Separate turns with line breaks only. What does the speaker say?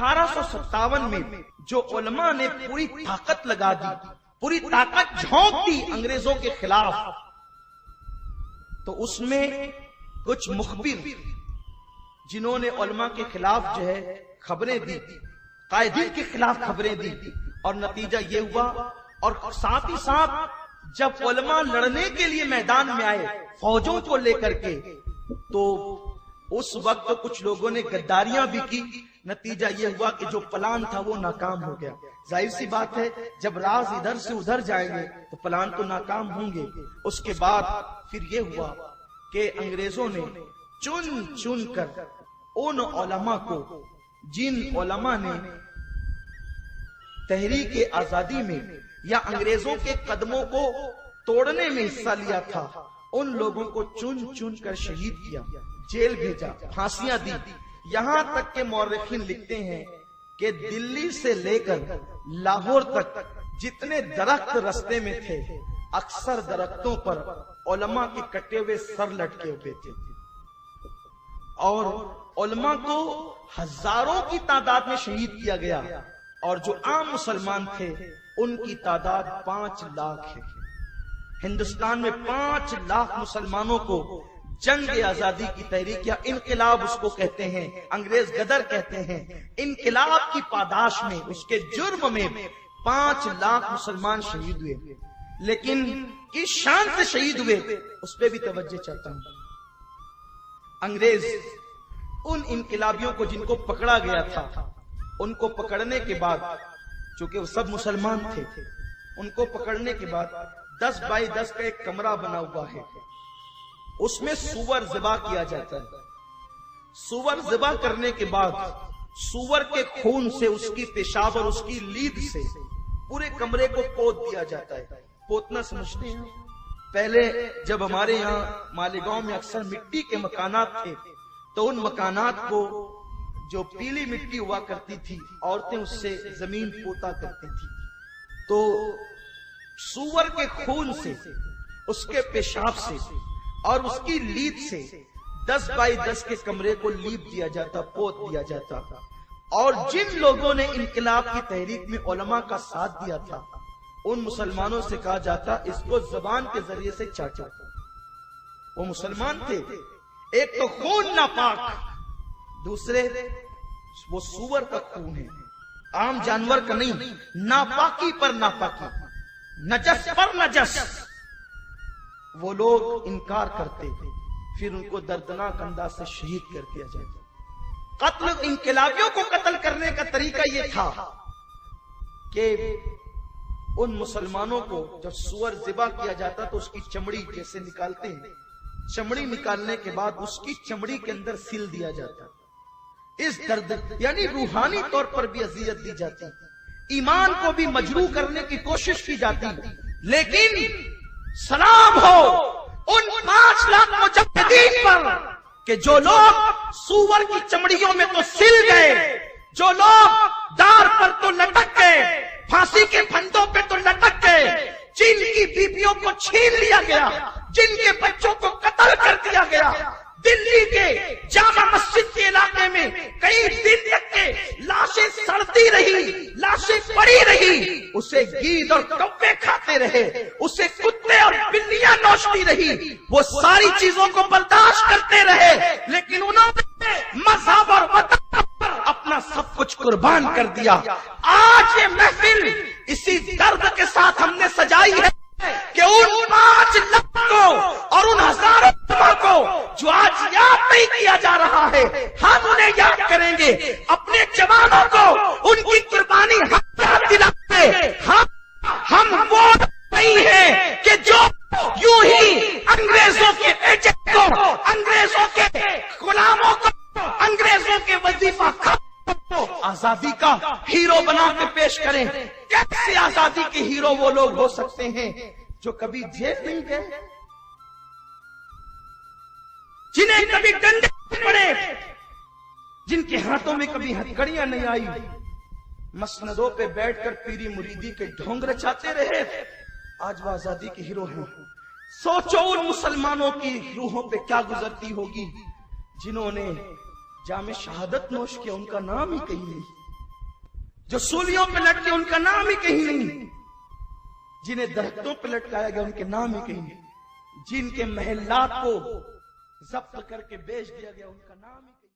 1857 में जो उलमा ने पूरी ताकत लगा दी, पूरी ताकत झोंक दी अंग्रेजों के खिलाफ, तो उसमें कुछ मुखबिर जिन्होंने उलमा के खिलाफ जो है खबरें दी, कायदीन के खिलाफ खबरें दी, और नतीजा ये हुआ। और साथ ही साथ जब उलमा लड़ने के लिए मैदान में आए फौजों को लेकर के, तो उस वक्त कुछ लोगों ने गद्दारियां भी की। नतीजा ये हुआ कि जो प्लान था वो नाकाम हो गया। जाहिर सी बात है, जब राज इधर से उधर जाएंगे तो प्लान तो नाकाम होंगे। उसके बाद फिर ये हुआ कि अंग्रेजों ने चुन चुन कर उन उलमा को, जिन उलमा ने तहरीक आजादी में या अंग्रेजों के कदमों को तोड़ने में हिस्सा लिया था, उन लोगों को चुन चुन कर शहीद किया, जेल भेजा, फांसियां दी। यहां तक के मौरखीन लिखते हैं कि दिल्ली से लेकर लाहौर तक जितने दरख्त रास्ते में थे, अक्सर दरख्तों पर उलमा के कटे हुए सर लटके हुए थे, और उलमा को हजारों की तादाद में शहीद किया गया, और जो आम मुसलमान थे उनकी तादाद 5 लाख है। हिंदुस्तान में 5 लाख मुसलमानों को जंग आजादी की तहरीक या इनकलाब उसको कहते हैं, अंग्रेज गदर कहते हैं, इनकलाब की पादाश में, उसके जुर्म में 5 लाख मुसलमान शहीद हुए। लेकिन किस शान से शहीद हुए उस पर भी तवज्जो चाहता हूं। अंग्रेज उन इनकलाबियों को जिनको पकड़ा गया था, उनको पकड़ने के बाद, चूंकि वो सब मुसलमान थे, उनको पकड़ने के बाद 10 बाई 10 का एक कमरा बना हुआ है, उसमें सुअर ज़िबा किया जाता है। सुअर ज़िबा करने के बाद सुअर के खून से, उसकी पेशाब और उसकी लीद से पूरे कमरे को पोत दिया जाता है। पोतना समझते हैं? पहले जब हमारे यहाँ मालेगांव में अक्सर मिट्टी के मकानात थे, तो उन मकानात को जो पीली मिट्टी हुआ करती थी, औरतें उससे जमीन पोता करती थी। तो सूअर के खून से, उसके पेशाब से और उसकी लीद से 10 बाई 10 के कमरे को लीप दिया जाता, पोत दिया जाता। और जिन लोगों ने इनकलाब की तहरीक में उलमा का साथ दिया था, उन मुसलमानों से कहा जाता इसको जबान के जरिए से चाटा। वो मुसलमान थे, एक तो खून नापाक, दूसरे वो सूअर का खून है, आम जानवर का नहीं, नापाकी पर नापाकी, नजस पर नजस। वो लोग इनकार करते थे, फिर उनको दर्दनाक अंदाज से शहीद कर दिया जाता। कत्ल, इनकलाबियों को कत्ल करने का तरीका यह था कि उन मुसलमानों को जब सूअर ज़िबा किया जाता तो उसकी चमड़ी जैसे निकालते हैं, चमड़ी निकालने के बाद उसकी चमड़ी के अंदर सिल दिया जाता। इस दर्द यानी रूहानी तौर पर भी अजियत दी जाती, ईमान को भी मजरू करने की कोशिश की जाती। लेकिन सलाम हो उन 5 लाख मुजद्दिदीन पर कि जो लोग सूअर की चमड़ियों में तो सिल गए, जो लोग दार पर तो लटक गए, फांसी के फंदों पे तो लटक गए, जिनकी बीबियों को छीन लिया गया, जिनके बच्चों को कत्ल कर दिया गया। दिल्ली के जामा मस्जिद के इलाके में कई दिन तक के लाशें सड़ती रही, लाशें पड़ी रही, उसे गीद और कौवे खाते रहे, उसे कुत्ते और बिल्लियां नोचती रही। वो सारी चीजों को बर्दाश्त करते रहे, लेकिन उन्होंने मजहब और वतन पर अपना सब कुछ कुर्बान कर दिया। आज ये महफिल इसी दर्द के साथ हमने सजाई है कि उन 5 लाख को और उन हजारों को जो आज याद नहीं किया जा रहा है, हम उन्हें याद करेंगे। अपने जवानों को उनकी कुर्बानी हम याद दिलाएंगे। हम वो नहीं है कि जो यूं ही अंग्रेजों के एजेंट को, अंग्रेजों के गुलामों को, अंग्रेजों के वजीफा को आजादी का हीरो बना के पेश करें। कैसे आजादी के हीरो वो लोग हो सकते हैं जो कभी जेल नहीं गए, जिन्हें कभी डंडे पड़े, जिनके हाथों में कभी हथकड़ियां नहीं आई, मसनदों पे बैठकर पीरी मुरीदी के ढोंग रचाते रहे, आज वो आजादी के हीरो हैं। सोचो उन मुसलमानों की रूहों पे क्या गुजरती होगी जिन्होंने जामे शहादत नोश किया, उनका नाम ही कहीं नहीं। जो सूलियों पे लटके उनका नाम ही कहीं नहीं, जिन्हें दरख्तों पे लटकाया गया उनके नाम ही कहीं नहीं, जिनके महलात को जब्त करके बेच दिया गया उनका नाम ही